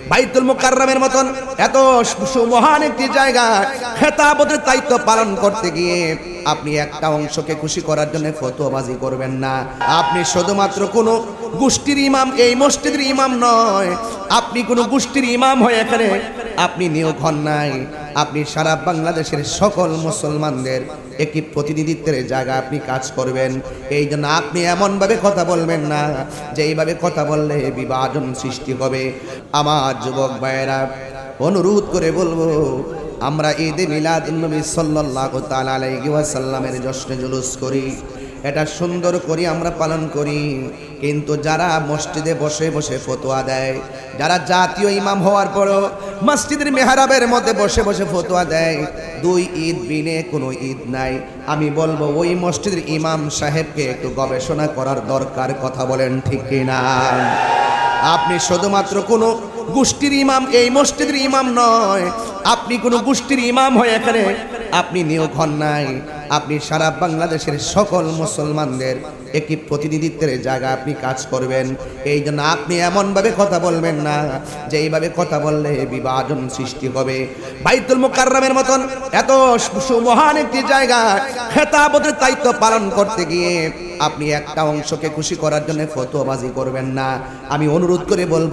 বাইতুল মুকাররমের মতন এত সুমহান একটি জায়গা খেতাবতের দায়িত্ব পালন করতে গিয়ে আপনি একটা অংশকে খুশি করার জন্য ফতোয়াবাজি করবেন না। আপনি শুধুমাত্র কোন গোষ্ঠীর ইমাম, এই মসজিদের ইমাম নয়, আপনি কোন গোষ্ঠীর ইমাম হয়ে এখানে আপনি নিয়োগ হন নাই। আপনি সারা বাংলাদেশের সকল মুসলমানদের একটি প্রতিনিধিত্বের জায়গা আপনি কাজ করবেন। এই জন্য আপনি এমনভাবে কথা বলবেন না যে এইভাবে কথা বললে বিভাজন সৃষ্টি হবে। আমার যুবক ভাইয়েরা, অনুরোধ করে বলবো, আমরা ঈদে মিলাদুন্নবী সাল্লাল্লাহু তাআলা আলাইহি ওয়াসাল্লামের জশ্নে জুলুস করি, এটা সুন্দর করি আমরা পালন করি, কিন্তু যারা মসজিদে বসে বসে ফতোয়া দেয়, যারা জাতীয় ইমাম হওয়ার পরও মসজিদের মেহরাবের মধ্যে বসে বসে ফতোয়া দেয়, দুই ঈদ বিনে কোনো ঈদ নাই, আমি বলবো ওই মসজিদের ইমাম সাহেবকে একটু গবেষণা করার দরকার। কথা বলেন ঠিক কিনা? আপনি শুধুমাত্র কোনো গোষ্ঠীর ইমাম, এই মসজিদের ইমাম নয়, আপনি কোনো গোষ্ঠীর ইমাম হয়ে এখানে আপনি নিয়োগ হন নাই। আপনি সারা বাংলাদেশের সকল মুসলমানদের একটি প্রতিনিধিত্বের জায়গা আপনি কাজ করবেন। এই জন্য আপনি এমনভাবে কথা বলবেন না যে এইভাবে কথা বললে বিভাজন সৃষ্টি হবে। বাইতুল মুকাররমের মতন এত সুমহান একটি জায়গা খেতাবতের দায়িত্ব পালন করতে গিয়ে আপনি একটা অংশকে খুশি করার জন্য ফতোয়াবাজি করবেন না। আমি অনুরোধ করে বলবো,